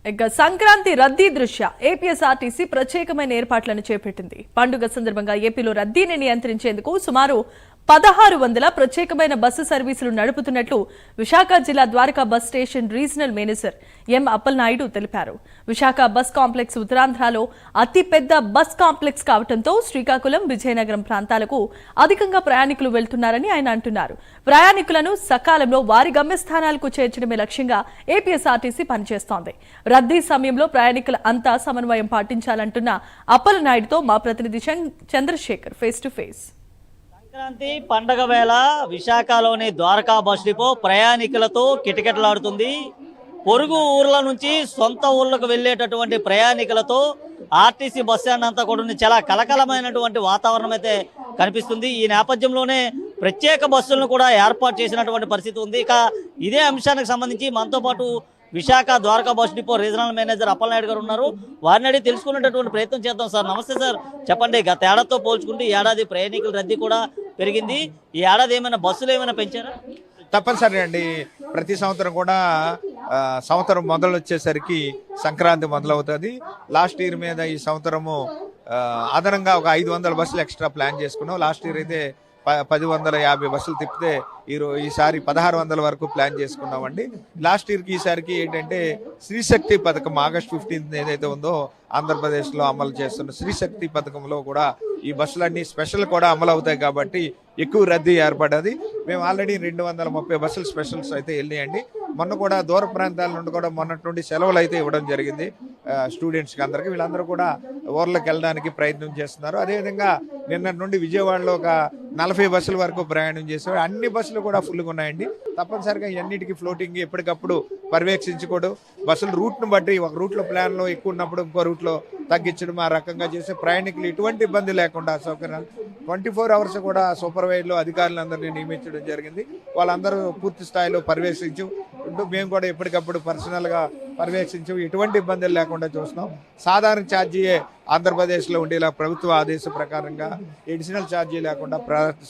ఇక సంక్రాంతి రద్దీ దృష్ట్యా ఏపీఎస్ఆర్టీసీ ప్రత్యేకమైన ఏర్పాట్లను చేపట్టింది. పండుగ సందర్భంగా ఏపీలో రద్దీని నియంత్రించేందుకు సుమారు 1600 ప్రత్యేకమైన బస్సు సర్వీసులు నడుపుతున్నట్లు విశాఖ జిల్లా Dwaraka bus station regional manager M Appalanaidu తెలిపారు. విశాఖ బస్ కాంప్లెక్స్ ఉత్తరాంధ్రలో అతిపెద్ద బస్ కాంప్లెక్స్ కావడంతో శ్రీకాకుళం, విజయనగరం ప్రాంతాలకు అధికంగా ప్రయాణికులు వెళ్తున్నారని ఆయన అంటున్నారు. ప్రయాణికులను సకాలంలో వారి గమ్యస్థానాలకు చేర్చడమే లక్ష్యంగా ఏపీఎస్ఆర్టీసీ పనిచేస్తోంది. రద్దీ సమయంలో ప్రయాణికుల అంతా సమన్వయం పాటించాలంటున్న అప్పలనాయుడుతో మా ప్రతినిధి Chandrasekhar face to face. Sankranti పండగ వేళ విశాఖలోని ద్వారకా బస్ డిపో ప్రయాణికులతో కిటకిటలాడుతుంది. పొరుగు ఊర్ల నుంచి సొంత ఊర్లకు వెళ్ళేటటువంటి ప్రయాణికులతో ఆర్టీసీ బస్ స్టాండ్ అంతా కూడా చాలా కలకలమైనటువంటి వాతావరణం అయితే కనిపిస్తుంది. ఈ నేపథ్యంలోనే ప్రత్యేక బస్సులను కూడా ఏర్పాటు చేసినటువంటి పరిస్థితి ఉంది. ఇక ఇదే అంశానికి సంబంధించి మనతో పాటు Visakha Dwaraka bus depot regional manager Appalanaidu గారు ఉన్నారు. వారిని అడిగి తెలుసుకునేటటువంటి ప్రయత్నం చేద్దాం. సార్ నమస్తే సార్, చెప్పండి, గత ఏడాదితో పోల్చుకుంటే ఈ ఏడాది ప్రయాణికుల రద్దీ కూడా పెరిగింది. ఈ ఏడాది ఏమైనా బస్సులు ఏమైనా పెంచారా? తప్పనిసరి అండి. ప్రతి సంవత్సరం కూడా సంవత్సరం మొదలు వచ్చేసరికి సంక్రాంతి మొదలవుతుంది. లాస్ట్ ఇయర్ మీద ఈ సంవత్సరము అదనంగా ఒక 500 బస్సులు ఎక్స్ట్రా ప్లాన్ చేసుకున్నాం. లాస్ట్ ఇయర్ అయితే 1050 బస్సులు తిప్పితే ఈసారి 1600 వరకు ప్లాన్ చేసుకున్నామండి. లాస్ట్ ఇయర్కి ఈసారికి ఏంటంటే శ్రీశక్తి పథకం ఆగస్ట్ 15 ఏదైతే ఉందో ఆంధ్రప్రదేశ్లో అమలు చేస్తున్న శ్రీశక్తి పథకంలో కూడా ఈ బస్సులన్నీ స్పెషల్ కూడా అమలు అవుతాయి కాబట్టి ఎక్కువ రద్దీ ఏర్పడ్డది. మేము ఆల్రెడీ 230 బస్సులు స్పెషల్స్ అయితే వెళ్ళాయండి. మొన్న కూడా దూర ప్రాంతాల నుండి కూడా మొన్నటి నుండి సెలవులు అయితే ఇవ్వడం జరిగింది స్టూడెంట్స్కి అందరికీ. వీళ్ళందరూ కూడా ఊర్లకు వెళ్ళడానికి ప్రయత్నం చేస్తున్నారు. అదేవిధంగా నిన్నటి నుండి విజయవాడలో ఒక 40 బస్సుల వరకు ప్రయాణం చేశారు. అన్ని బస్సులు కూడా ఫుల్గా ఉన్నాయండి. తప్పనిసరిగా ఎన్నిటికీ ఫ్లోటింగ్ ఎప్పటికప్పుడు పర్యవేక్షించుకోవడం, బస్సులు రూట్ను బట్టి ఒక రూట్లో ప్లాన్లో ఎక్కువ ఉన్నప్పుడు ఇంకో రూట్లో తగ్గించడం, ఆ రకంగా చేసే ప్రయాణికులు ఎటువంటి ఇబ్బంది లేకుండా సౌకర్యాలు 24 అవర్స్ కూడా సూపర్వైజర్లు అధికారులందరినీ నియమించడం జరిగింది. వాళ్ళందరూ పూర్తి స్థాయిలో పర్యవేక్షించు మేము కూడా ఎప్పటికప్పుడు పర్సనల్గా పర్యవేక్షించు ఎటువంటి ఇబ్బందులు లేకుండా చూస్తున్నాం. సాధారణ ఛార్జీయే ఆంధ్రప్రదేశ్లో ఉండేలా ప్రభుత్వ ఆదేశ ప్రకారంగా ఎడిషనల్ ఛార్జీ లేకుండా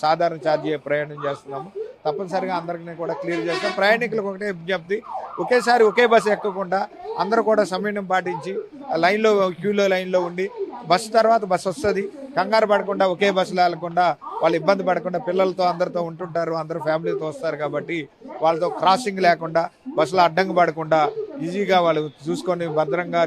సాధారణ ఛార్జీ ప్రయాణం చేస్తున్నాము. తప్పనిసరిగా అందరికీ కూడా క్లియర్ చేస్తాం. ప్రయాణికులకు ఒకటే విజ్ఞప్తి, ఒకేసారి ఒకే బస్సు ఎక్కకుండా అందరూ కూడా సమయం పాటించి లైన్లో క్యూలో లైన్లో ఉండి బస్సు తర్వాత బస్సు వస్తుంది, కంగారు పడకుండా ఒకే బస్సులో వెళ్ళకుండా వాళ్ళు ఇబ్బంది పడకుండా పిల్లలతో అందరితో ఉంటుంటారు, అందరూ ఫ్యామిలీతో వస్తారు కాబట్టి వాళ్ళతో క్రాసింగ్ లేకుండా బస్సులో అడ్డంగా పడకుండా ఈజీగా వాళ్ళు చూసుకొని భద్రంగా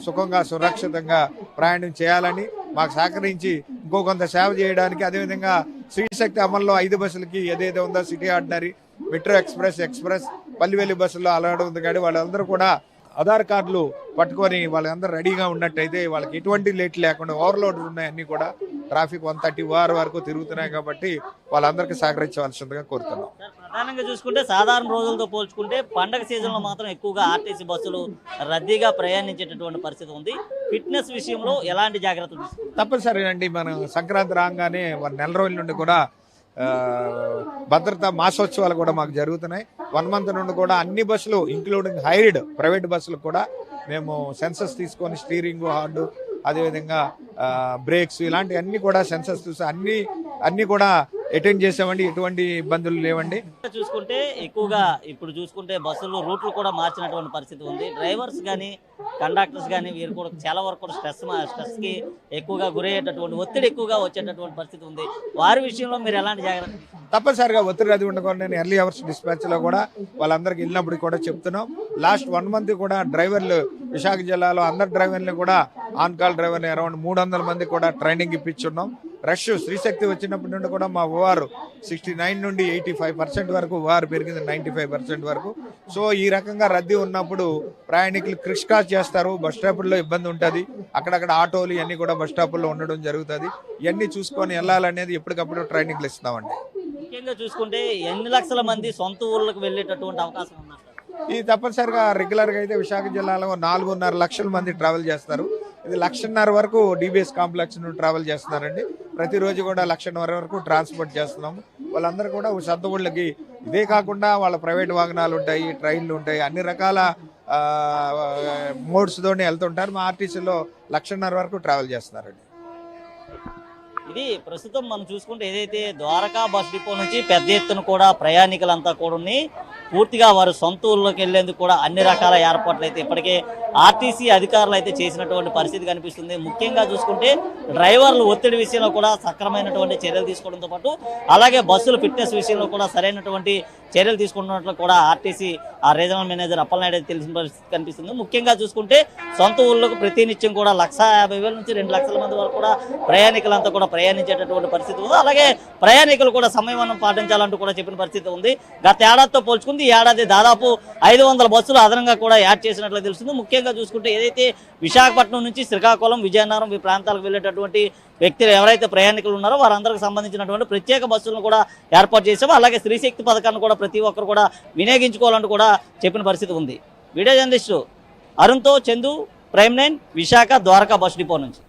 సుఖంగా సురక్షితంగా ప్రయాణం చేయాలని మాకు సహకరించి ఇంకో కొంత సేవ చేయడానికి, అదేవిధంగా శ్రీశక్తి అమల్లో 5 బస్సులకి ఏదైతే ఉందో సిటీ ఆర్డినరీ, మెట్రో ఎక్స్ప్రెస్, పల్లివెల్లి బస్సుల్లో అలవాటు ఉంది కానీ వాళ్ళందరూ కూడా ఆధార్ కార్డులు పట్టుకొని వాళ్ళందరూ రెడీగా ఉన్నట్టయితే వాళ్ళకి ఎటువంటి లేట్ లేకుండా ఓవర్లోడ్ ఉన్నాయన్నీ కూడా ట్రాఫిక్ 130 వరకు తిరుగుతున్నాయి కాబట్టి వాళ్ళందరికీ సహకరించవలసిందిగా కోరుతున్నాం. ప్రధానంగా చూసుకుంటే సాధారణ రోజులతో పోల్చుకుంటే పండగ సీజన్లో మాత్రం ఎక్కువగా ఆర్టీసీ బస్సులు రద్దీగా ప్రయాణించేటటువంటి పరిస్థితి ఉంది. ఫిట్నెస్ విషయంలో ఎలాంటి జాగ్రత్తలు తీసుకుంటారు? తప్పనిసరి అండి. మనం సంక్రాంతి రాగానే 1 నెల రోజుల నుండి కూడా భద్రతా మాసోత్సవాలు కూడా మాకు జరుగుతున్నాయి. 1 మంత్ నుండి కూడా అన్ని బస్సులు ఇంక్లూడింగ్ హైర్డ్ ప్రైవేట్ బస్సులు కూడా మేము సెన్సస్ తీసుకొని స్టీరింగ్ హార్డు, అదేవిధంగా బ్రేక్స్ ఇలాంటి అన్ని కూడా సెన్సస్ చూసి అన్ని కూడా అటెండ్ చేసామండి. ఎటువంటి ఇబ్బందులు లేవండి. చూసుకుంటే ఎక్కువగా ఇప్పుడు చూసుకుంటే బస్సులు రూట్లు కూడా మార్చినటువంటి పరిస్థితి ఉంది. డ్రైవర్స్ కానీ కండక్టర్స్ కానీ వీరు కూడా చాలా వరకు కూడా స్ట్రెస్కి ఎక్కువగా గురయ్యేటటువంటి ఒత్తిడి ఎక్కువగా వచ్చేటటువంటి పరిస్థితి ఉంది. వారి విషయంలో మీరు ఎలాంటి జాగ్రత్త? తప్పనిసరిగా ఒత్తిడి అది ఉండకుండా నేను ఎర్లీ అవర్స్ డిస్పాచ్లో కూడా వాళ్ళందరికీ వెళ్ళినప్పుడు కూడా చెప్తున్నాం. లాస్ట్ 1 మంత్ కూడా డ్రైవర్లు విశాఖ జిల్లాలో అందరు డ్రైవర్లు కూడా ఆన్ కాల్ డ్రైవర్లు అరౌండ్ 300 మంది కూడా ట్రైనింగ్ ఇప్పించున్నాం. రష్ శ్రీశక్తి వచ్చినప్పటి నుండి కూడా మా ఓఆర్ 69 నుండి 85% వరకు ఓఆర్ పెరిగింది, 95% వరకు. సో ఈ రకంగా రద్దీ ఉన్నప్పుడు ప్రయాణికులు క్రిష్కాస్ చేస్తారు, బస్ స్టాపుల్లో ఇబ్బంది ఉంటుంది, అక్కడక్కడ ఆటోలు ఇవన్నీ కూడా బస్ స్టాపుల్లో ఉండడం జరుగుతుంది. ఇవన్నీ చూసుకొని వెళ్ళాలనేది ఎప్పటికప్పుడు ట్రైనింగ్లు ఇస్తామండి. ముఖ్యంగా చూసుకుంటే ఎన్ని లక్షల మంది సొంత ఊర్లకు వెళ్ళేటటువంటి అవకాశం ఉన్నారు? ఇది తప్పనిసరిగా రెగ్యులర్గా అయితే విశాఖ జిల్లాలో 4.5 లక్షల మంది ట్రావెల్ చేస్తారు. ఇది 1,50,000 వరకు డిబిఎస్ కాంప్లెక్స్ నుండి ట్రావెల్ చేస్తున్నారండి. ప్రతిరోజు కూడా 1,00,000 వరకు ట్రాన్స్పోర్ట్ చేస్తున్నాము. వాళ్ళందరూ కూడా సొంత ఊళ్ళకి, ఇదే కాకుండా వాళ్ళ ప్రైవేట్ వాహనాలు ఉంటాయి, ట్రైన్లు ఉంటాయి, అన్ని రకాల మోడ్స్తోనే వెళ్తుంటారు. మా ఆర్టీసీలో 1,50,000 వరకు ట్రావెల్ చేస్తున్నారండి. ఇది ప్రస్తుతం మనం చూసుకుంటే ఏదైతే ద్వారకా బస్ డిపో నుంచి పెద్ద ఎత్తున కూడా ప్రయాణికులంతా కూడా పూర్తిగా వారు సొంత ఊళ్ళోకి వెళ్లేందుకు కూడా అన్ని రకాల ఏర్పాట్లు అయితే ఇప్పటికే ఆర్టీసీ అధికారులు అయితే చేసినటువంటి పరిస్థితి కనిపిస్తుంది. ముఖ్యంగా చూసుకుంటే డ్రైవర్లు ఒత్తిడి విషయంలో కూడా సక్రమైనటువంటి చర్యలు తీసుకోవడంతో పాటు అలాగే బస్సుల ఫిట్నెస్ విషయంలో కూడా సరైనటువంటి చర్యలు తీసుకుంటున్నట్లు కూడా ఆర్టీసీ ఆ రీజనల్ మేనేజర్ అప్పలనాయుడు అయితే తెలిసిన పరిస్థితి కనిపిస్తుంది. ముఖ్యంగా చూసుకుంటే సొంత ఊళ్ళకు ప్రతినిత్యం కూడా 150,000 నుంచి 2 లక్షల మంది వరకు కూడా ప్రయాణికులంతా కూడా ప్రయాణించేటటువంటి పరిస్థితి ఉంది. అలాగే ప్రయాణికులు కూడా సమయవనం పాటించాలంటూ కూడా చెప్పిన పరిస్థితి ఉంది. గత ఏడాదితో పోల్చుకుంది ఈ ఏడాది దాదాపు 500 బస్సులు అదనంగా కూడా యాడ్ చేసినట్లు తెలుస్తుంది. ముఖ్యంగా చూసుకుంటే ఏదైతే విశాఖపట్నం నుంచి శ్రీకాకుళం, విజయనగరం ఈ ప్రాంతాలకు వెళ్ళేటటువంటి వ్యక్తులు ఎవరైతే ప్రయాణికులు ఉన్నారో వారందరికి సంబంధించినటువంటి ప్రత్యేక బస్సులను కూడా ఏర్పాటు చేసాము. అలాగే స్త్రీశక్తి పథకాన్ని కూడా ప్రతి ఒక్కరు కూడా వినియోగించుకోవాలంటూ కూడా చెప్పిన పరిస్థితి ఉంది. వీడియో జర్నలిస్టు అరుణ్తో Chandu, Prime 9 Visakha Dwaraka bus depot నుంచి.